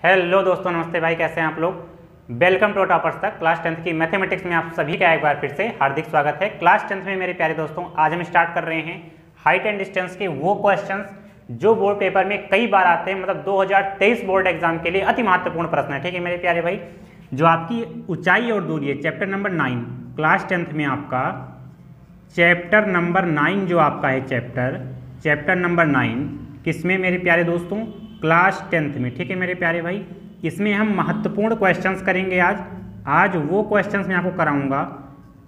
Hello दोस्तों, नमस्ते भाई, कैसे हैं आप लोग। वेलकम टू टॉपर्स तक। क्लास 10th की मैथमेटिक्स में आप सभी का एक बार फिर से हार्दिक स्वागत है। क्लास 10th में मेरे प्यारे दोस्तों, आज हम स्टार्ट कर रहे हैं हाइट एंड डिस्टेंस के वो क्वेश्चंस जो बोर्ड पेपर में कई बार आते हैं। मतलब 2023 बोर्ड एग्जाम के लिए अति महत्वपूर्ण प्रश्न है। ठीक है मेरे प्यारे भाई, जो आपकी ऊंचाई और दूरी है, चैप्टर नंबर 9 क्लास 10th में आपका चैप्टर नंबर 9 जो आपका है चैप्टर नंबर 9 किसमें मेरे प्यारे दोस्तों, क्लास 10th में। ठीक है मेरे प्यारे भाई, इसमें हम महत्वपूर्ण क्वेश्चंस करेंगे। आज वो क्वेश्चंस मैं आपको कराऊंगा,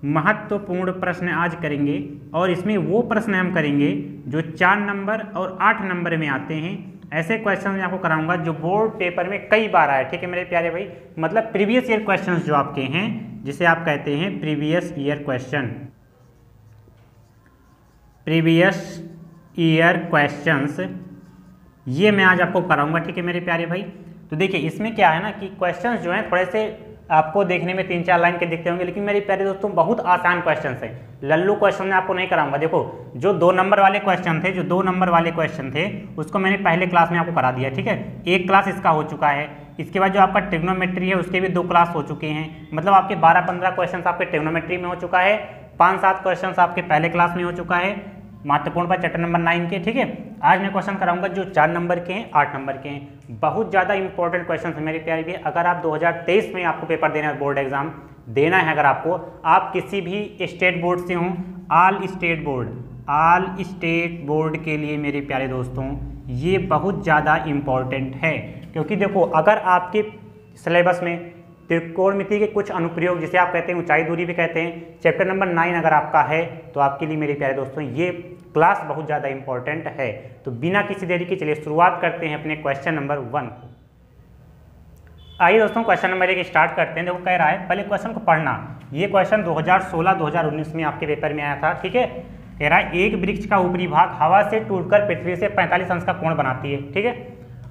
महत्वपूर्ण प्रश्न आज करेंगे। और इसमें वो प्रश्न हम करेंगे जो 4 नंबर और 8 नंबर में आते हैं। ऐसे क्वेश्चन मैं आपको कराऊंगा जो बोर्ड पेपर में कई बार आए। ठीक है मेरे प्यारे भाई, मतलब प्रीवियस ईयर क्वेश्चन जो आपके हैं, जिसे आप कहते हैं प्रीवियस ईयर क्वेश्चंस, ये मैं आज आपको कराऊंगा। ठीक है मेरे प्यारे भाई, तो देखिए इसमें क्या है ना कि क्वेश्चंस जो हैं थोड़े से आपको देखने में 3-4 लाइन के दिखते होंगे, लेकिन मेरे प्यारे दोस्तों बहुत आसान क्वेश्चंस हैं। लल्लू क्वेश्चन मैं आपको नहीं कराऊंगा। देखो जो 2 नंबर वाले क्वेश्चन थे उसको मैंने पहले क्लास में आपको करा दिया। ठीक है, एक क्लास इसका हो चुका है। इसके बाद जो आपका ट्रिग्नोमेट्री है उसके भी 2 क्लास हो चुके हैं। मतलब आपके 12-15 क्वेश्चन आपके ट्रिग्नोमेट्री में हो चुका है, 5-7 क्वेश्चन आपके पहले क्लास में हो चुका है महत्वपूर्ण पर चैप्टर नंबर 9 के। ठीक है, आज मैं क्वेश्चन कराऊंगा जो 4 नंबर के हैं, 8 नंबर के हैं। बहुत ज़्यादा इंपॉर्टेंट क्वेश्चन है मेरे प्यारे भी। अगर आप 2023 में आपको पेपर देना है, बोर्ड एग्जाम देना है, अगर आपको, आप किसी भी स्टेट बोर्ड से हों, ऑल स्टेट बोर्ड के लिए मेरे प्यारे दोस्तों ये बहुत ज़्यादा इम्पॉर्टेंट है। क्योंकि देखो अगर आपके सिलेबस में त्रिकोणमिति के कुछ अनुप्रयोग, जिसे आप कहते हैं ऊंचाई दूरी भी कहते हैं, चैप्टर नंबर 9 अगर आपका है तो आपके लिए मेरे प्यारे दोस्तों ये क्लास बहुत ज़्यादा इंपॉर्टेंट है। तो बिना किसी देरी के चलिए शुरुआत करते हैं अपने क्वेश्चन नंबर 1 को। आइए दोस्तों क्वेश्चन नंबर 1 स्टार्ट करते हैं। देखो कह रहा है, पहले क्वेश्चन को पढ़ना। ये क्वेश्चन 2016-2019 में आपके पेपर में आया था। ठीक है, कह रहा है एक वृक्ष का ऊपरी भाग हवा से टूटकर पृथ्वी से 45 अंश का कोण बनाती है। ठीक है,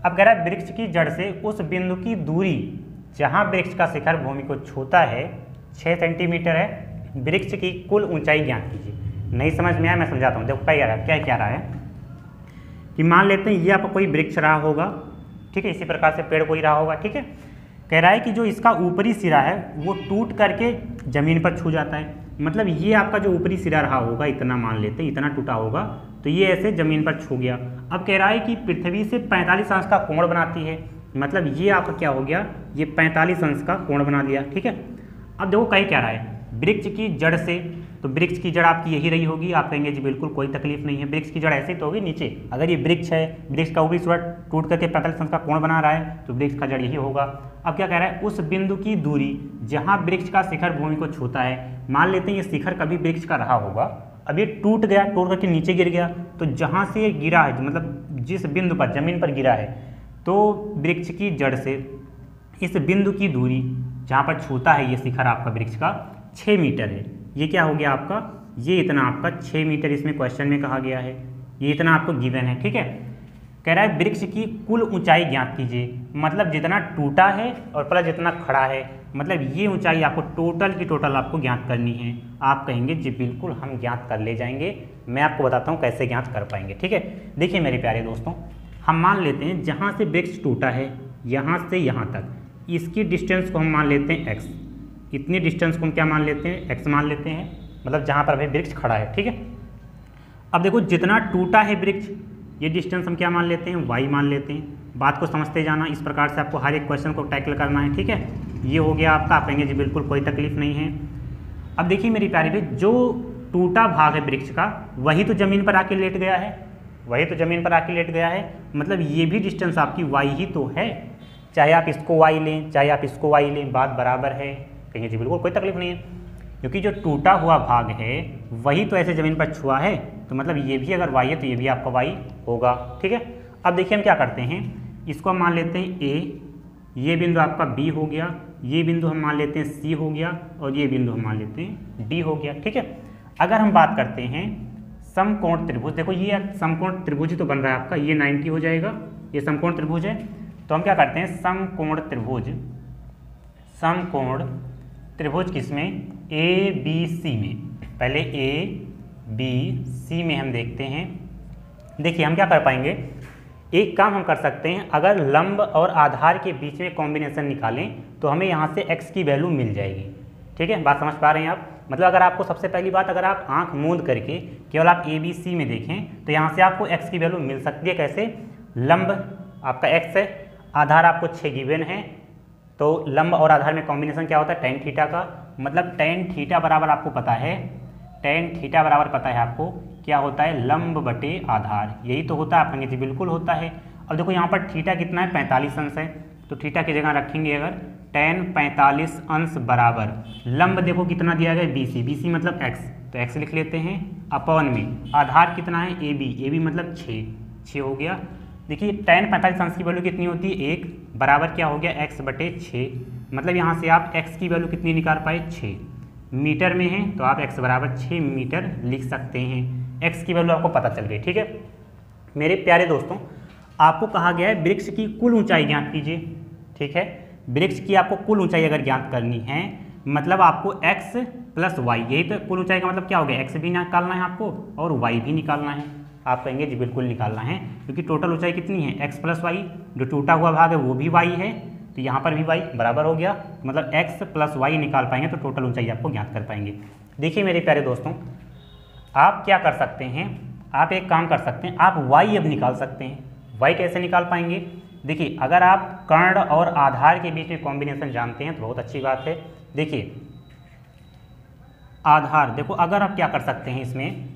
अब कह रहा है वृक्ष की जड़ से उस बिंदु की दूरी जहाँ वृक्ष का शिखर भूमि को छूता है 6 सेंटीमीटर है। वृक्ष की कुल ऊंचाई ज्ञात कीजिए। नहीं समझ में आया, मैं समझाता हूँ। देखो क्या रहा है कि मान लेते हैं ये आपका कोई वृक्ष रहा होगा। ठीक है, इसी प्रकार से पेड़ कोई रहा होगा। ठीक है, कह रहा है कि जो इसका ऊपरी सिरा है वो टूट करके जमीन पर छू जाता है। मतलब ये आपका जो ऊपरी सिरा रहा होगा, इतना मान लेते हैं, इतना टूटा होगा, तो ये ऐसे जमीन पर छू गया। अब कह रहा है कि पृथ्वी से 45 अंश का कोण बनाती है। मतलब ये आपका क्या हो गया, ये 45 अंश का कोण बना दिया। ठीक है, अब देखो कहीं क्या रहा है, वृक्ष की जड़ से, तो वृक्ष की जड़ आपकी यही रही होगी। आप कहेंगे जी बिल्कुल कोई तकलीफ नहीं है, वृक्ष की जड़ ऐसे ही तो होगी नीचे। अगर ये वृक्ष है, वृक्ष का ऊपरी सिरा टूट करके 45 अंश का कोण बना रहा है, तो वृक्ष का जड़ यही होगा। अब क्या कह रहा है, उस बिंदु की दूरी जहाँ वृक्ष का शिखर भूमि को छूता है। मान लेते हैं ये शिखर कभी वृक्ष का रहा होगा, अब ये टूट गया, टूट करके नीचे गिर गया, तो जहाँ से ये गिरा है, मतलब जिस बिंदु पर जमीन पर गिरा है, तो वृक्ष की जड़ से इस बिंदु की दूरी जहाँ पर छूता है ये शिखर आपका वृक्ष का 6 मीटर है। ये क्या हो गया आपका, ये इतना आपका 6 मीटर इसमें क्वेश्चन में कहा गया है। ये इतना आपको गिवन है। ठीक है, कह रहा है वृक्ष की कुल ऊंचाई ज्ञात कीजिए। मतलब जितना टूटा है और प्लस जितना खड़ा है, मतलब ये ऊंचाई आपको टोटल की टोटल आपको ज्ञात करनी है। आप कहेंगे जी बिल्कुल हम ज्ञात कर ले जाएंगे। मैं आपको बताता हूँ कैसे ज्ञात कर पाएंगे। ठीक है, देखिए मेरे प्यारे दोस्तों, हम मान लेते हैं जहाँ से वृक्ष टूटा है यहाँ से यहाँ तक, इसकी डिस्टेंस को हम मान लेते हैं x। इतनी डिस्टेंस को हम क्या मान लेते हैं, x मान लेते हैं। मतलब जहाँ पर अभी वृक्ष खड़ा है। ठीक है, अब देखो जितना टूटा है वृक्ष, ये डिस्टेंस हम क्या मान लेते हैं, y मान लेते हैं। बात को समझते जाना, इस प्रकार से आपको हर एक क्वेश्चन को टैकल करना है। ठीक है, ये हो गया आपका। आप कहेंगे जी बिल्कुल कोई तकलीफ नहीं है। अब देखिए मेरी प्यारी भाई, जो टूटा भाग है वृक्ष का वही तो जमीन पर आके लेट गया है, मतलब ये भी डिस्टेंस आपकी y ही तो है। चाहे आप इसको y लें, चाहे आप इसको y लें, बात बराबर है। कहेंगे जी बिल्कुल कोई तकलीफ नहीं है, क्योंकि जो टूटा हुआ भाग है वही तो ऐसे ज़मीन पर छुआ है, तो मतलब ये भी अगर y है तो ये भी आपका y होगा। ठीक है, अब देखिए हम क्या करते हैं, इसको हम मान लेते हैं a, ये बिंदु आपका b हो गया, ये बिंदु हम मान लेते हैं c हो गया, और ये बिंदु हम मान लेते हैं d हो गया। ठीक है, अगर हम बात करते हैं समकोण त्रिभुज, देखो ये समकोण त्रिभुज ही तो बन रहा है आपका, ये 90 हो जाएगा, ये समकोण त्रिभुज है। तो हम क्या करते हैं, समकोण त्रिभुज किसमें, ए बी सी में। पहले ए बी सी में हम देखते हैं। देखिए हम क्या कर पाएंगे, एक काम हम कर सकते हैं, अगर लंब और आधार के बीच में कॉम्बिनेशन निकालें तो हमें यहाँ से x की वैल्यू मिल जाएगी। ठीक है, बात समझ पा रहे हैं आप? मतलब अगर आपको सबसे पहली बात, अगर आप आंख मूंद करके केवल आप ABC में देखें तो यहाँ से आपको x की वैल्यू मिल सकती है। कैसे? लंब आपका x है, आधार आपको 6 गिवन है, तो लंब और आधार में कॉम्बिनेशन क्या होता है? tan थीटा का। मतलब tan थीटा बराबर आपको पता है, tan थीटा बराबर पता है आपको क्या होता है? लंब बटे आधार। यही तो होता है, आप कहेंगे जी बिल्कुल होता है। अब देखो यहाँ पर थीटा कितना है? 45 अंश है, तो थीटा की जगह रखेंगे अगर tan 45 अंश बराबर लंब देखो कितना दिया गया? BC, BC मतलब x, तो x लिख लेते हैं अपॉन में आधार कितना है? AB, AB मतलब 6 हो गया। देखिए tan 45 अंश की वैल्यू कितनी होती है? 1 बराबर क्या हो गया? x बटे 6। मतलब यहाँ से आप x की वैल्यू कितनी निकाल पाए? 6। मीटर में है तो आप x बराबर 6 मीटर लिख सकते हैं। x की वैल्यू आपको पता चल गई। ठीक है मेरे प्यारे दोस्तों, आपको कहा गया है वृक्ष की कुल ऊंचाई ज्ञात कीजिए। ठीक है, वृक्ष की आपको कुल ऊंचाई अगर ज्ञात करनी है, मतलब आपको x प्लस वाई, यही तो कुल ऊंचाई का मतलब क्या हो गया? x भी निकालना है आपको और y भी निकालना है। आप कहेंगे जी बिल्कुल निकालना है, क्योंकि टोटल ऊंचाई कितनी है? x प्लस वाई, जो टूटा हुआ भाग है वो भी y है, तो यहाँ पर भी y बराबर हो गया। मतलब x प्लस वाई निकाल पाएंगे तो टोटल ऊंचाई आपको ज्ञात कर पाएंगे। देखिए मेरे प्यारे दोस्तों, आप क्या कर सकते हैं, आप एक काम कर सकते हैं, आप y अब निकाल सकते हैं। y कैसे निकाल पाएंगे? देखिए अगर आप कर्ण और आधार के बीच में कॉम्बिनेशन जानते हैं तो बहुत अच्छी बात है। देखिए आधार, देखो अगर आप क्या कर सकते हैं इसमें,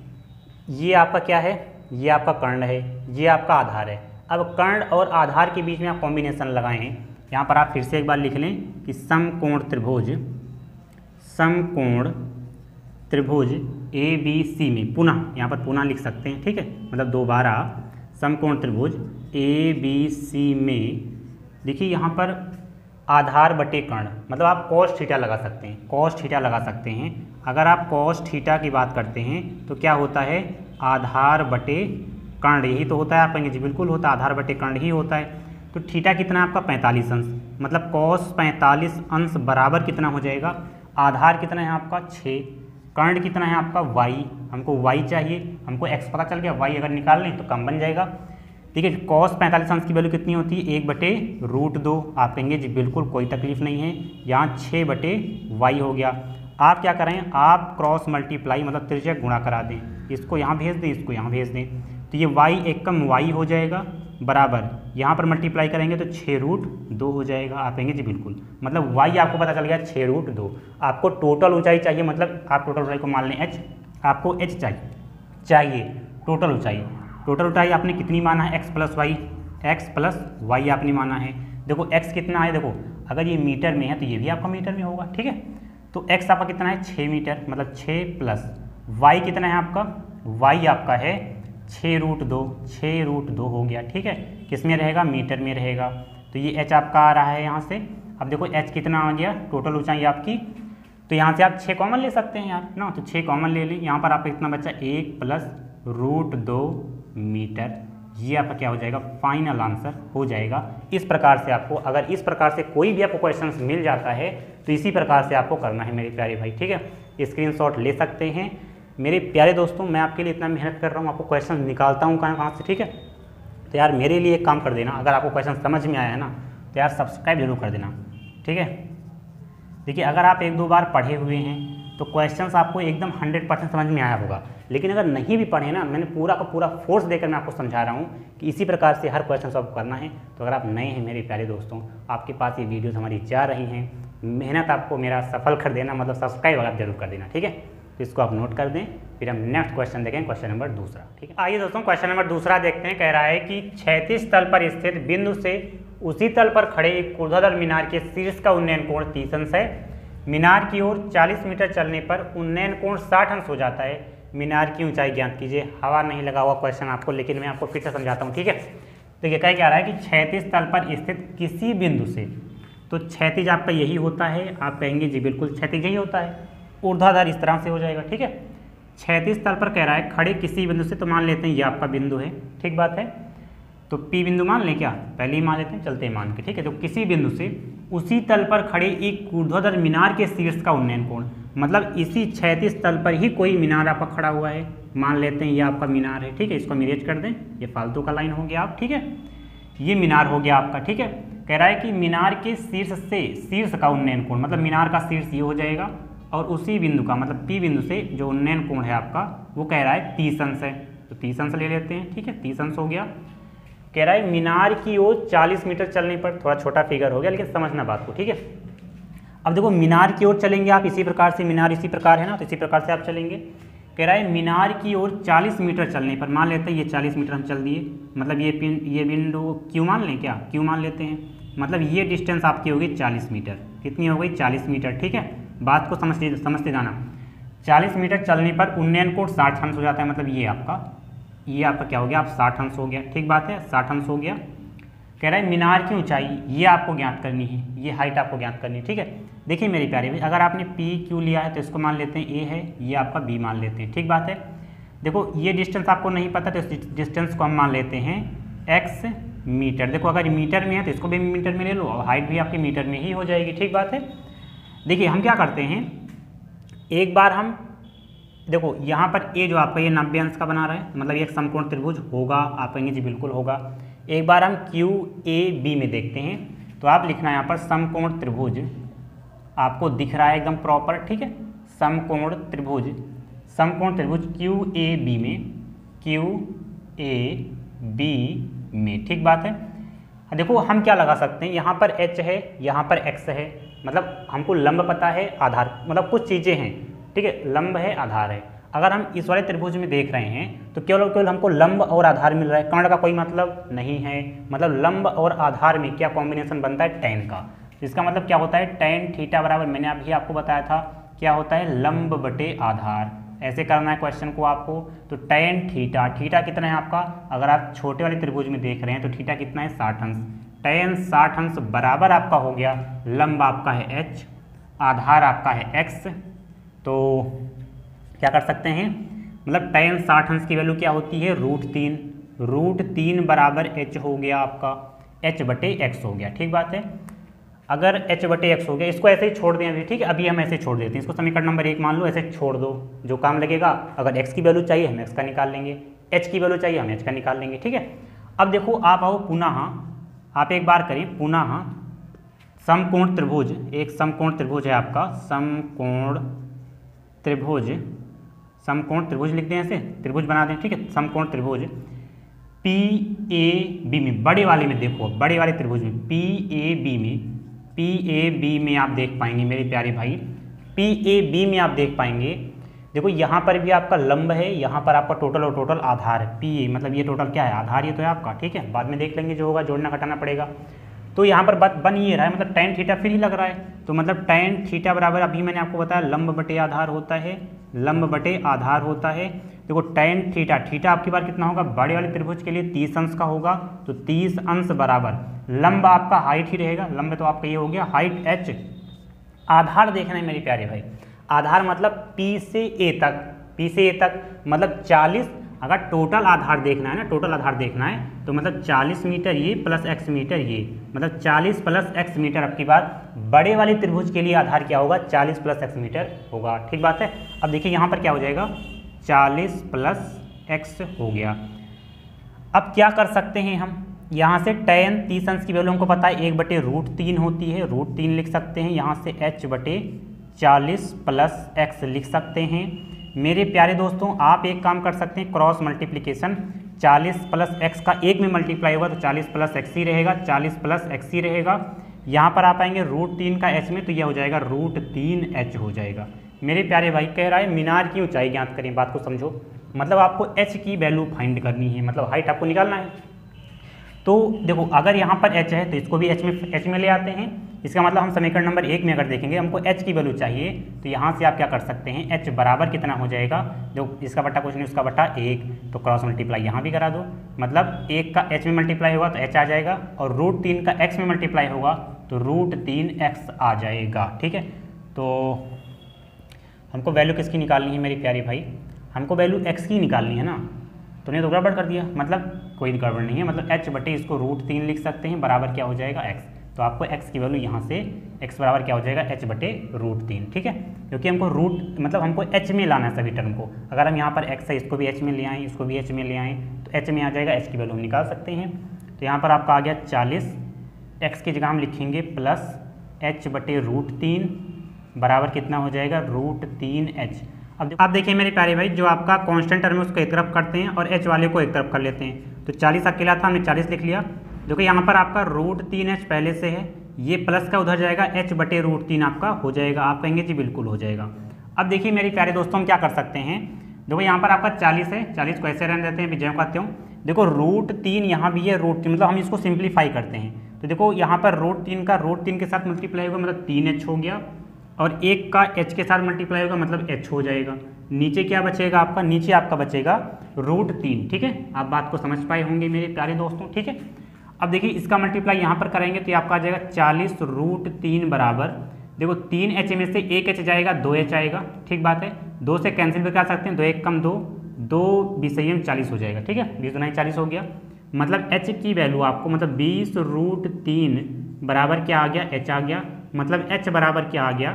ये आपका क्या है? ये आपका कर्ण है, ये आपका आधार है। अब कर्ण और आधार के बीच में आप कॉम्बिनेशन लगाए हैं, यहाँ पर आप फिर से एक बार लिख लें कि समकोण त्रिभुज ABC में, पुनः यहाँ पर पुनः लिख सकते हैं। ठीक है, मतलब दोबारा समकोण त्रिभुज ABC में, देखिए यहाँ पर आधार बटे कर्ण, मतलब आप cos थीटा लगा सकते हैं, cos थीटा लगा सकते हैं। अगर आप cos थीटा की बात करते हैं तो क्या होता है? आधार बटे कर्ण, यही तो होता है। आप कहेंगे जी बिल्कुल होता है, आधार बटे कर्ण ही होता है। तो थीटा कितना है आपका? 45 अंश, मतलब cos 45 अंश बराबर कितना हो जाएगा? आधार कितना है आपका? 6, कर्ण कितना है आपका? y, हमको y चाहिए, हमको x पता चल गया, y अगर निकाल लें तो कम बन जाएगा। ठीक है, cos 45 अंश की वैल्यू कितनी होती है? 1/√2। आप कहेंगे जी बिल्कुल कोई तकलीफ नहीं है, यहाँ 6/y हो गया। आप क्या करें? आप क्रॉस मल्टीप्लाई मतलब त्रिज्यक गुणा करा दें, इसको यहाँ भेज दें, इसको यहाँ भेज दें, तो ये y एक कम y हो जाएगा बराबर, यहाँ पर मल्टीप्लाई करेंगे तो 6√2 हो जाएगा। आप कहेंगे जी बिल्कुल, मतलब y आपको पता चल गया 6√2। आपको टोटल ऊंचाई चाहिए, मतलब आप टोटल ऊंचाई को मान लें h, आपको h चाहिए टोटल ऊंचाई। टोटल ऊंचाई आपने कितनी माना है? x प्लस वाई आपने माना है। देखो x कितना है? देखो अगर ये मीटर में है तो ये भी आपका मीटर में होगा। ठीक है, तो x आपका कितना है? 6 मीटर, मतलब 6 प्लस y कितना है आपका? y आपका है 6√2 हो गया। ठीक है, किस में रहेगा? मीटर में रहेगा। तो ये h आपका आ रहा है यहाँ से। अब देखो h कितना आ गया टोटल ऊंचाई आपकी, तो यहाँ से आप 6 कॉमन ले सकते हैं यार ना, तो 6 कॉमन ले लें। यहाँ पर आपका कितना बचा? 1 + √2 मीटर। ये आपका क्या हो जाएगा? फाइनल आंसर हो जाएगा। इस प्रकार से आपको, अगर इस प्रकार से कोई भी आपको क्वेश्चन मिल जाता है तो इसी प्रकार से आपको करना है मेरे प्यारे भाई। ठीक है, स्क्रीनशॉट ले सकते हैं। मेरे प्यारे दोस्तों, मैं आपके लिए इतना मेहनत कर रहा हूँ, आपको क्वेश्चन निकालता हूँ कहाँ से। ठीक है, तो यार मेरे लिए एक काम कर देना, अगर आपको क्वेश्चन समझ में आया है ना तो यार सब्सक्राइब जरूर कर देना। ठीक है, देखिए अगर आप 1-2 बार पढ़े हुए हैं तो क्वेश्चंस आपको एकदम 100% समझ में आया होगा, लेकिन अगर नहीं भी पढ़े ना, मैंने पूरा का पूरा फोर्स देकर मैं आपको समझा रहा हूँ कि इसी प्रकार से हर क्वेश्चन आपको करना है। तो अगर आप नए हैं मेरे प्यारे दोस्तों, आपके पास ये वीडियोस हमारी जा रही हैं, मेहनत आपको मेरा सफल कर देना, मतलब सब्सक्राइब आप जरूर कर देना। ठीक है, तो इसको आप नोट कर दें। फिर हम नेक्स्ट क्वेश्चन देखें, क्वेश्चन नंबर 2। ठीक है, आइए दोस्तों क्वेश्चन नंबर 2 देखते हैं। कह रहा है कि क्षैतिज तल पर स्थित बिंदु से उसी तल पर खड़े एक ऊर्ध्वाधर मीनार के शीर्ष का उन्नयन कोण 30 अंश है। मीनार की ओर 40 मीटर चलने पर उन्नयन कोण 60 अंश हो जाता है। मीनार की ऊंचाई ज्ञात कीजिए। हवा नहीं लगा हुआ क्वेश्चन आपको, लेकिन मैं आपको फिर से समझाता हूँ। ठीक है, देखिए क्या रहा है कि क्षैतिज तल पर स्थित किसी बिंदु से, तो क्षैतिज आपका यही होता है। आप कहेंगे जी बिल्कुल क्षैतिज यही होता है, ऊर्ध्वाधर इस तरह से हो जाएगा। ठीक है, क्षैतिज तल पर कह रहा है खड़े किसी बिंदु से, तो मान लेते हैं ये आपका बिंदु है। ठीक बात है, तो P बिंदु मान लें क्या, पहले ही मान लेते हैं, चलते हैं मान के, ठीक है। तो किसी बिंदु से उसी तल पर खड़े एक ऊर्ध्वाधर मीनार के शीर्ष का उन्नयन कोण, मतलब इसी क्षैतिज तल पर ही कोई मीनार आपका खड़ा हुआ है, मान लेते हैं ये आपका मीनार है, ठीक है। इसको इरेज कर दें, ये फालतू का लाइन हो गया आप, ठीक है। ये मीनार हो गया आपका, ठीक है। कह रहा है कि मीनार के शीर्ष से शीर्ष का उन्नयन कोण, मतलब मीनार का शीर्ष ये हो जाएगा और उसी बिंदु का मतलब P बिंदु से जो उन्नयन कोण है आपका वो कह रहा है 30 अंश है, तो 30 अंश ले लेते हैं, ठीक है। 30 अंश हो गया। कह रहा है मीनार की ओर 40 मीटर चलने पर, थोड़ा छोटा फिगर हो गया लेकिन समझना बात को, ठीक है। अब देखो मीनार की ओर चलेंगे आप इसी प्रकार से, मीनार इसी प्रकार है ना, तो इसी प्रकार से आप चलेंगे। कह रहा है मीनार की ओर 40 मीटर चलने पर, मान लेते हैं ये 40 मीटर हम चल दिए, मतलब ये बिंदु Q मान लें क्या, Q मान लेते हैं, मतलब ये डिस्टेंस आपकी होगी 40 मीटर, कितनी हो गई 40 मीटर, ठीक है। बात को समझते जाना। 40 मीटर चलने पर उन्नयन कोण 60 अंश हो जाता है, मतलब ये आपका क्या हो गया, आप 60 अंश हो गया, ठीक बात है, 60 अंश हो गया। कह रहा है मीनार की ऊंचाई ये आपको ज्ञात करनी है, ये हाइट आपको ज्ञात करनी है, ठीक है। देखिए मेरे प्यारे भाई, अगर आपने P Q लिया है तो इसको मान लेते हैं A है, ये आपका B मान लेते हैं, ठीक बात है। देखो ये डिस्टेंस आपको नहीं पता तो इस डिस्टेंस को हम मान लेते हैं x मीटर। देखो अगर मीटर में है तो इसको भी मीटर में ले लो और हाइट भी आपकी मीटर में ही हो जाएगी, ठीक बात है। देखिए हम क्या करते हैं, एक बार हम देखो यहाँ पर A जो आपका ये 90 अंश का बना रहा है, मतलब ये एक समकोण त्रिभुज होगा, आप कहेंगे जी बिल्कुल होगा। एक बार हम QAB में देखते हैं, तो आप लिखना यहाँ पर समकोण त्रिभुज, आपको दिख रहा है एकदम प्रॉपर, ठीक है। समकोण त्रिभुज QAB में, ठीक बात है। देखो हम क्या लगा सकते हैं, यहाँ पर H है, यहाँ पर X है, मतलब हमको लंब पता है, आधार मतलब कुछ चीज़ें हैं, ठीक है, लंब है आधार है। अगर हम इस वाले त्रिभुज में देख रहे हैं तो केवल हमको लंब और आधार मिल रहा है, कर्ण का कोई मतलब नहीं है, मतलब लंब और आधार में क्या कॉम्बिनेशन बनता है, टैन का। इसका मतलब क्या होता है, टैन थीटा बराबर, मैंने अभी आपको बताया था क्या होता है, लंब बटे आधार। ऐसे करना है क्वेश्चन को आपको। तो टैन थीटा कितना है आपका, अगर आप छोटे वाले त्रिभुज में देख रहे हैं तो थीटा कितना है 60 अंश, टैन 60 अंश बराबर आपका हो गया, लंब आपका है h, आधार आपका है x। तो क्या कर सकते हैं, मतलब टैन 60 अंश की वैल्यू क्या होती है, √3 बराबर h हो गया आपका, h बटे x हो गया, ठीक बात है। अगर h बटे x हो गया, इसको ऐसे ही छोड़ दें अभी, ठीक है, अभी हम ऐसे छोड़ देते हैं इसको, समीकरण नंबर 1 मान लो, ऐसे छोड़ दो, जो काम लगेगा। अगर x की वैल्यू चाहिए हम x का निकाल लेंगे, h की वैल्यू चाहिए हम h का निकाल लेंगे, ठीक है। अब देखो आप आओ पुनः, आप एक बार करें पुनः समकोण त्रिभुज, एक समकोण त्रिभुज है आपका, समकोण त्रिभुज लिखते हैं, ऐसे त्रिभुज बना दें, ठीक है। समकोण त्रिभुज PAB में, बड़े वाले में देखो, बड़े वाले त्रिभुज में PAB में आप देख पाएंगे मेरे प्यारे भाई, PAB में आप देख पाएंगे, देखो यहाँ पर भी आपका लंब है, यहाँ पर आपका टोटल और टोटल आधार है, PA मतलब ये टोटल क्या है, आधार ये तो है आपका, ठीक है। बाद में देख लेंगे जो होगा, जोड़ना घटाना पड़ेगा। तो यहाँ पर बन ये रहा है, मतलब टैन थीटा फिर ही लग रहा है, तो मतलब टैन थीटा बराबर, अभी मैंने आपको बताया लंब बटे आधार होता है, लंब बटे आधार होता है। देखो टैन थीटा आपकी बार कितना होगा, बड़े वाले त्रिभुज के लिए 30 अंश का होगा, तो 30 अंश बराबर लंब आपका हाइट ही रहेगा, लंब तो आपका ये हो गया हाइट h, आधार देखना है मेरे प्यारे भाई, आधार मतलब P से A तक मतलब 40, अगर टोटल आधार देखना है ना, टोटल आधार देखना है तो मतलब 40 मीटर ये प्लस x मीटर ये, मतलब 40 प्लस x मीटर आपकी बात, बड़े वाले त्रिभुज के लिए आधार क्या होगा, 40 प्लस x मीटर होगा, ठीक बात है। अब देखिए यहाँ पर क्या हो जाएगा, 40 प्लस x हो गया। अब क्या कर सकते हैं हम, यहाँ से टैन 30 अंश की वैल्यू हमको पता है 1/√3 होती है, √3 लिख सकते हैं, यहाँ से h बटे 40 प्लस x लिख सकते हैं। मेरे प्यारे दोस्तों आप एक काम कर सकते हैं, क्रॉस मल्टीप्लिकेशन, 40 प्लस x का एक में मल्टीप्लाई होगा तो 40 प्लस x ही रहेगा, 40 प्लस x ही रहेगा। यहाँ पर आप आएंगे √3 का h में, तो यह हो जाएगा √3h हो जाएगा। मेरे प्यारे भाई कह रहा है मीनार की ऊंचाई ज्ञात करें, बात को समझो, मतलब आपको h की वैल्यू फाइंड करनी है, मतलब हाइट आपको निकालना है। तो देखो अगर यहाँ पर h है तो इसको भी h में ले आते हैं, इसका मतलब हम समीकरण नंबर 1 में अगर देखेंगे हमको h की वैल्यू चाहिए, तो यहाँ से आप क्या कर सकते हैं, h बराबर कितना हो जाएगा, जो इसका बट्टा कुछ नहीं उसका बट्टा 1, तो क्रॉस मल्टीप्लाई यहाँ भी करा दो, मतलब 1 का h में मल्टीप्लाई होगा तो h आ जाएगा, और √3 का x में मल्टीप्लाई होगा तो √3x आ जाएगा, ठीक है। तो हमको वैल्यू किसकी निकालनी है मेरी प्यारी भाई, हमको वैल्यू x की निकालनी है ना, तो नहीं तो गड़बड़ कर दिया, मतलब कोई गड़बड़ नहीं है, मतलब h बटे इसको √3 लिख सकते हैं, बराबर क्या हो जाएगा x। तो आपको x की वैल्यू यहाँ से x बराबर क्या हो जाएगा h बटे √3, ठीक है, क्योंकि हमको मतलब हमको h में लाना है सभी टर्म को। अगर हम यहाँ पर x है इसको भी h में ले आएँ, इसको भी h में ले आएँ, तो h में आ जाएगा, h की वैल्यू हम निकाल सकते हैं। तो यहाँ पर आपका आ गया 40, x की जगह हम लिखेंगे प्लस h बटे √3 बराबर कितना हो जाएगा √3h। अब देखिए मेरे प्यारे भाई, जो आपका कांस्टेंट टर्म है उसको एक तरफ करते हैं और h वाले को एक तरफ कर लेते हैं। तो 40 अकेला था, हमने 40 लिख लिया। देखो यहाँ पर आपका √3h पहले से है, ये प्लस का उधर जाएगा, h बटे √3 आपका हो जाएगा। आप कहेंगे जी बिल्कुल हो जाएगा। अब देखिए मेरे प्यारे दोस्तों, हम क्या कर सकते हैं, देखो यहाँ पर आपका 40 है, 40 को ऐसे रहने देते हैं, विजय कहते हूँ। देखो √3 यहाँ भी है, √3 मतलब हम इसको सिंप्लीफाई करते हैं। तो देखो यहाँ पर √3 का √3 के साथ मल्टीप्लाई होगा, मतलब 3h हो गया, और 1 का h के साथ मल्टीप्लाई होगा, मतलब h हो जाएगा। नीचे क्या बचेगा आपका, नीचे आपका बचेगा √3, ठीक है। आप बात को समझ पाए होंगे मेरे प्यारे दोस्तों, ठीक है। अब देखिए इसका मल्टीप्लाई यहाँ पर करेंगे तो आपका आ जाएगा 40 √3 बराबर, देखो 3h में से 1h जाएगा, 2h आएगा, ठीक बात है। 2 से कैंसिल भी कर सकते हैं, 2 1 कम 2, 2 20 40 हो जाएगा, ठीक है, 20 9 40 हो गया। मतलब h की वैल्यू आपको, मतलब 20 √3 बराबर क्या आ गया, h आ गया, मतलब h बराबर क्या आ गया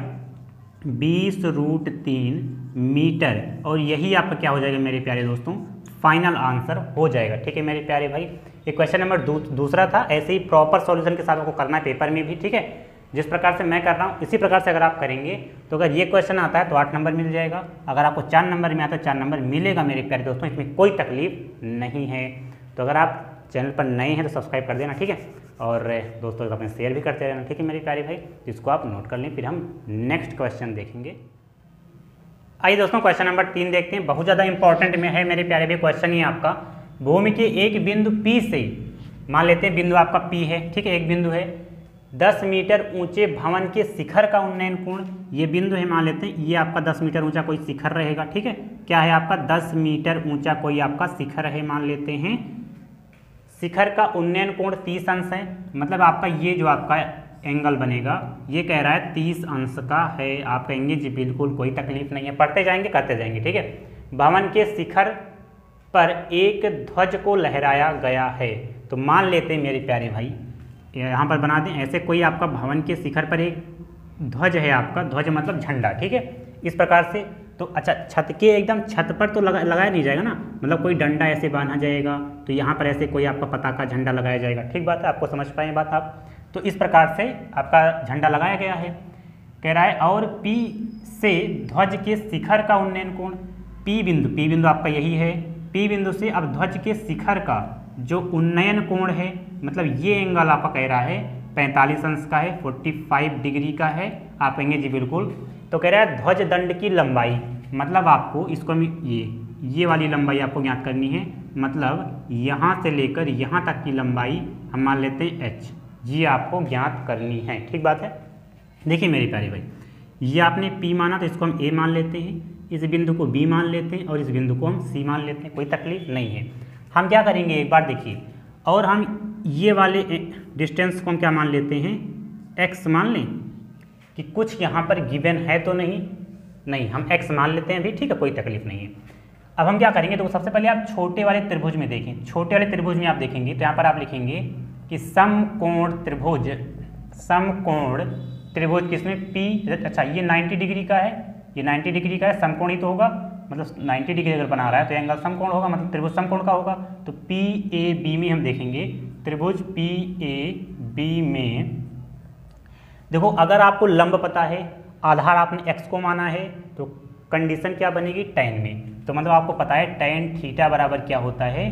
20 √3 मीटर। और यही आपका क्या हो जाएगा मेरे प्यारे दोस्तों, फाइनल आंसर हो जाएगा, ठीक है मेरे प्यारे भाई। ये क्वेश्चन नंबर दूसरा था। ऐसे ही प्रॉपर सॉल्यूशन के साथ आपको करना है पेपर में भी, ठीक है। जिस प्रकार से मैं कर रहा हूँ इसी प्रकार से अगर आप करेंगे तो अगर ये क्वेश्चन आता है तो 8 नंबर मिल जाएगा, अगर आपको 4 नंबर में आता है 4 नंबर मिलेगा मेरे प्यारे दोस्तों, इसमें कोई तकलीफ नहीं है। तो अगर आप चैनल पर नए हैं तो सब्सक्राइब कर देना, ठीक है, और दोस्तों अपने शेयर भी करते रहना, ठीक है मेरे प्यारे भाई, जिसको आप नोट कर लें। फिर हम नेक्स्ट क्वेश्चन देखेंगे। आइए दोस्तों क्वेश्चन नंबर 3 देखते हैं, बहुत ज़्यादा इंपॉर्टेंट में है मेरे प्यारे भाई क्वेश्चन ही आपका। भूमि के एक बिंदु P से, मान लेते हैं बिंदु आपका P है, ठीक है, एक बिंदु है, 10 मीटर ऊंचे भवन के शिखर का उन्नयन कोण, ये बिंदु है, मान लेते हैं ये आपका 10 मीटर ऊंचा कोई शिखर रहेगा, ठीक है। क्या है आपका 10 मीटर ऊंचा कोई आपका शिखर है, मान लेते हैं। शिखर का उन्नयन कोण 30 अंश है, मतलब आपका ये जो आपका एंगल बनेगा ये कह रहा है 30 अंश का है। आप कहेंगे जी बिल्कुल कोई तकलीफ नहीं है, पढ़ते जाएंगे करते जाएंगे, ठीक है। भवन के शिखर पर एक ध्वज को लहराया गया है, तो मान लेते हैं मेरे प्यारे भाई, यहाँ पर बना दें ऐसे, कोई आपका भवन के शिखर पर एक ध्वज है, आपका ध्वज मतलब झंडा, ठीक है, इस प्रकार से। तो अच्छा छत के एकदम छत पर तो लगाया नहीं जाएगा ना, मतलब कोई डंडा ऐसे बांधा जाएगा, तो यहाँ पर ऐसे कोई आपका पताका झंडा लगाया जाएगा, ठीक बात है, आपको समझ पाए बात आप। तो इस प्रकार से आपका झंडा लगाया गया है, कह रहा है। और P से ध्वज के शिखर का उन्नयन कोण, P बिंदु आपका यही है, P बिंदु से अब ध्वज के शिखर का जो उन्नयन कोण है, मतलब ये एंगल आपका कह रहा है 45 अंश का है, 45 डिग्री का है। आप कहेंगे जी बिल्कुल। तो कह रहा है ध्वज दंड की लंबाई, मतलब आपको इसको ये वाली लंबाई आपको ज्ञात करनी है, मतलब यहाँ से लेकर यहाँ तक की लंबाई हम मान लेते हैं h, ये आपको ज्ञात करनी है, ठीक बात है। देखिए मेरे प्यारे भाई, ये आपने P माना तो इसको हम A मान लेते हैं, इस बिंदु को B मान लेते हैं और इस बिंदु को हम C मान लेते हैं, कोई तकलीफ नहीं है। हम क्या करेंगे एक बार देखिए, और हम ये वाले डिस्टेंस को हम क्या मान लेते हैं, x मान लें कि कुछ यहाँ पर गिवन है तो नहीं, हम x मान लेते हैं भी, ठीक है, कोई तकलीफ नहीं है। अब हम क्या करेंगे, तो सबसे पहले आप छोटे वाले त्रिभुज में देखें, छोटे वाले त्रिभुज में आप देखेंगे तो यहाँ पर आप लिखेंगे कि समकोण त्रिभुज किसमें P, अच्छा ये 90 डिग्री का है, ये 90 डिग्री का है, समकोण ही तो होगा, मतलब 90 डिग्री अगर बना रहा है तो एंगल समकोण होगा, मतलब त्रिभुज समकोण का होगा। तो PAB में हम देखेंगे, त्रिभुज PAB में देखो अगर आपको लंब पता है, आधार आपने x को माना है, तो कंडीशन क्या बनेगी tan में, तो मतलब आपको पता है tan थीटा बराबर क्या होता है,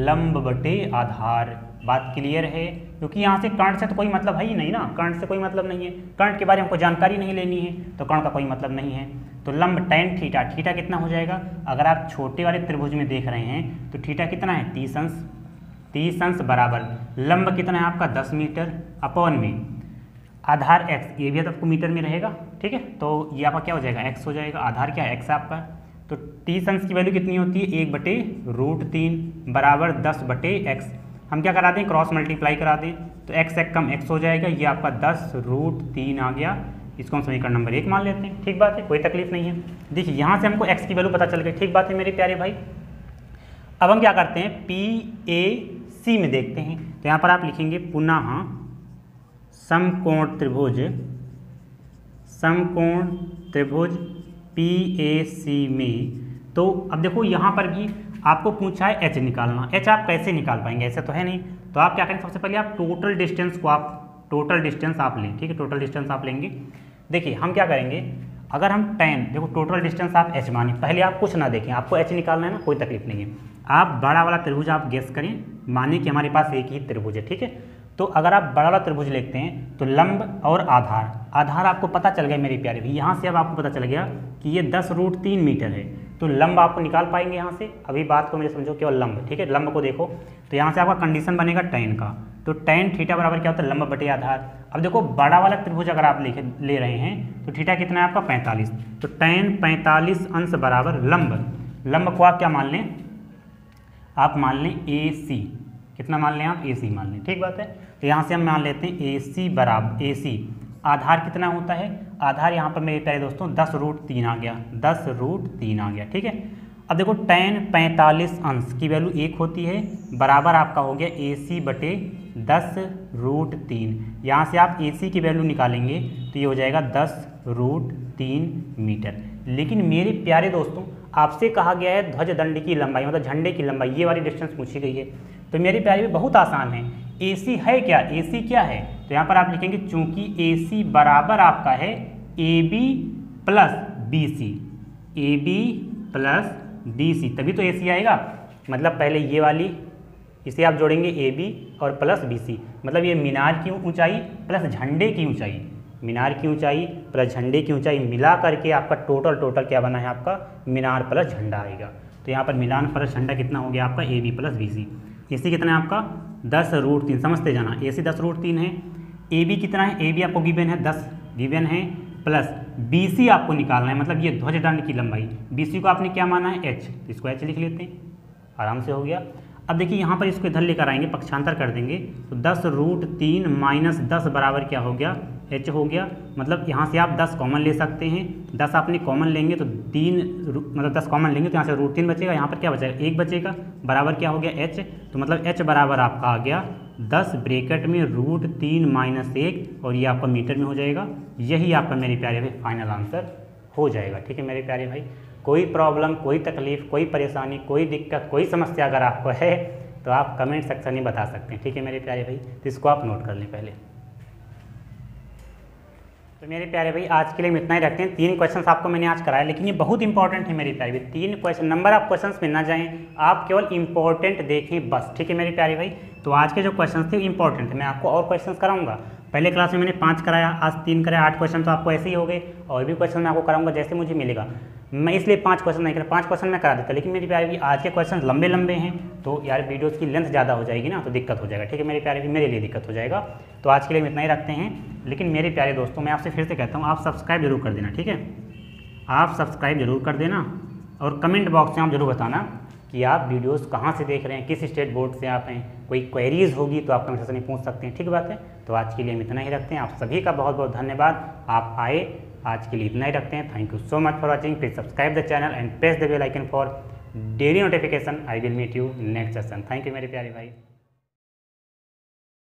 लंब बटे आधार। बात क्लियर है, क्योंकि यहाँ से कर्ण से तो कोई मतलब है ही नहीं ना, कर्ण से कोई मतलब नहीं है, कर्ण के बारे में हमको जानकारी नहीं लेनी है, तो कर्ण का कोई मतलब नहीं है। तो लंब tan थीटा, थीटा कितना हो जाएगा, अगर आप छोटे वाले त्रिभुज में देख रहे हैं तो थीटा कितना है 30 अंश बराबर लंब कितना है आपका 10 मीटर अपॉन में आधार x, ये भी आपको मीटर में रहेगा, ठीक है। तो ये आपका क्या हो जाएगा x हो जाएगा, आधार क्या है x आपका। तो 30 अंश की वैल्यू कितनी होती है 1/√3 बराबर 10/x। हम क्या करा दें, क्रॉस मल्टीप्लाई करा दें, तो x एक कम x हो जाएगा, ये आपका 10√3 आ गया, इसको हम समीकरण नंबर 1 मान लेते हैं, ठीक बात है, कोई तकलीफ नहीं है। देखिए यहाँ से हमको x की वैल्यू पता चल गई, ठीक बात है मेरे प्यारे भाई। अब हम क्या करते हैं, PA सी में देखते हैं। तो यहाँ पर आप लिखेंगे पुनः समकोण त्रिभुज PAC में। तो अब देखो यहाँ पर भी आपको पूछा है एच निकालना। एच आप कैसे निकाल पाएंगे, ऐसा तो है नहीं। तो आप क्या करेंगे, सबसे पहले आप टोटल डिस्टेंस आप लें, ठीक है। टोटल डिस्टेंस आप लेंगे। देखिए हम क्या करेंगे, अगर हम tan, देखो टोटल डिस्टेंस आप h मानिए, पहले आप कुछ ना देखें, आपको h निकालना है ना, कोई तकलीफ नहीं है। आप बड़ा वाला त्रिभुज आप गेस करें, मानिए कि हमारे पास एक ही त्रिभुज है, ठीक है। तो अगर आप बड़ा वाला त्रिभुज लिखते हैं तो लंब और आधार आपको पता चल गया मेरे प्यारे भाई। यहाँ से अब आपको पता चल गया कि ये 10√3 मीटर है। तो लंब आपको निकाल पाएंगे यहाँ से। अभी बात को मेरे समझो केवल लंब, ठीक है। लंब को देखो तो यहाँ से आपका कंडीशन बनेगा tan का। तो tan थीटा बराबर क्या होता है, लंब बटे आधार। अब देखो बड़ा वाला त्रिभुज अगर आप ले रहे हैं तो थीटा कितना है आपका 45। तो tan 45 अंश बराबर लंब को आप क्या मान लें, आप मान लें AC। कितना मान लें आप, AC मान लें, ठीक बात है। तो यहाँ से हम मान लेते हैं AC बराबर AC। आधार कितना होता है, आधार यहाँ पर मेरे प्यारे दोस्तों 10√3 आ गया, 10√3 आ गया, ठीक है। अब देखो tan 45 अंश की वैल्यू 1 होती है, बराबर आपका हो गया AC बटे 10√3। यहाँ से आप AC की वैल्यू निकालेंगे तो ये हो जाएगा 10√3 मीटर। लेकिन मेरे प्यारे दोस्तों आपसे कहा गया है ध्वज दंड की लंबाई, मतलब झंडे की लंबाई, ये वाली डिस्टेंस पूछी गई है। तो मेरे प्यारे भी बहुत आसान है। AC है क्या, AC क्या है, तो यहाँ पर आप लिखेंगे चूंकि AC बराबर आपका है AB प्लस BC, तभी तो AC आएगा। मतलब पहले ये वाली, इसे आप जोड़ेंगे AB और प्लस BC, मतलब ये मीनार की ऊंचाई प्लस झंडे की ऊंचाई, मीनार की ऊंचाई प्लस झंडे की ऊंचाई मिला करके आपका टोटल क्या बना है, आपका मीनार प्लस झंडा आएगा। तो यहाँ पर मीनार प्लस झंडा कितना हो गया आपका AB प्लस BC। AC कितना है आपका 10√3, समझते जाना। AC 10√3 है। AB कितना है, AB आपको गिवन है 10 गिवन है, प्लस BC आपको निकालना है, मतलब ये ध्वज दंड की लंबाई। BC को आपने क्या माना है H, तो इसको H लिख लेते हैं, आराम से हो गया। अब देखिए यहाँ पर इसको इधर लेकर आएंगे, पक्षांतर कर देंगे तो 10√3 माइनस 10 बराबर क्या हो गया, H हो गया। मतलब यहाँ से आप 10 कॉमन ले सकते हैं, 10 आपने कॉमन लेंगे तो 3, मतलब 10 कॉमन लेंगे तो यहाँ से √3 बचेगा, यहाँ पर क्या बचेगा 1 बचेगा, बराबर क्या हो गया H। तो मतलब H बराबर आपका आ गया 10 ब्रैकेट में √3 माइनस 1, और ये आपका मीटर में हो जाएगा। यही आपका मेरे प्यारे भाई फाइनल आंसर हो जाएगा, ठीक है मेरे प्यारे भाई। कोई प्रॉब्लम, कोई तकलीफ, कोई परेशानी, कोई दिक्कत, कोई समस्या अगर आपको है तो आप कमेंट सेक्शन में बता सकते हैं, ठीक है मेरे प्यारे भाई। तो इसको आप नोट कर लें पहले। तो मेरे प्यारे भाई आज के लिए हम इतना ही रखते हैं। 3 क्वेश्चंस आपको मैंने आज कराया, लेकिन ये बहुत इंपॉर्टेंट है मेरे प्यारे भाई। 3 क्वेश्चन, नंबर ऑफ क्वेश्चंस में ना जाएं, आप केवल इंपॉर्टेंट देखें बस, ठीक है मेरे प्यारे भाई। तो आज के जो क्वेश्चंस थे इंपॉर्टेंट थे, मैं आपको और क्वेश्चंस कराऊंगा। पहले क्लास में मैंने 5 कराया, आज 3 कराया, 8 क्वेश्चन तो आपको ऐसे ही हो गए। और भी क्वेश्चन मैं आपको कराऊंगा जैसे मुझे मिलेगा। मैं इसलिए 5 क्वेश्चन नहीं करा, 5 क्वेश्चन मैं करा देता, लेकिन मेरे प्यारे भी आज के क्वेश्चन लंबे हैं तो यार वीडियोस की लेंथ ज़्यादा हो जाएगी ना, तो दिक्कत हो जाएगा, ठीक है मेरे प्यारे भी, मेरे लिए दिक्कत हो जाएगा। तो आज के लिए हम इतना ही रखते हैं। लेकिन मेरे प्यारे दोस्तों मैं आपसे फिर से कहता हूँ, आप सब्सक्राइब जरूर कर देना, ठीक है। आप सब्सक्राइब जरूर कर देना, और कमेंट बॉक्स में आप जरूर बताना कि आप वीडियोस कहाँ से देख रहे हैं, किस स्टेट बोर्ड से आप हैं। कोई क्वेरीज होगी तो आप कमेंट सेक्शन में पूछ सकते हैं, ठीक बात है। तो आज के लिए हम इतना ही रखते हैं। आप सभी का बहुत बहुत धन्यवाद, आप आए। आज के लिए इतना ही रखते हैं। Thank you so much for watching. Please subscribe the channel and press the bell icon for daily notification. I will meet you next session. Thank you मेरे प्यारे भाई।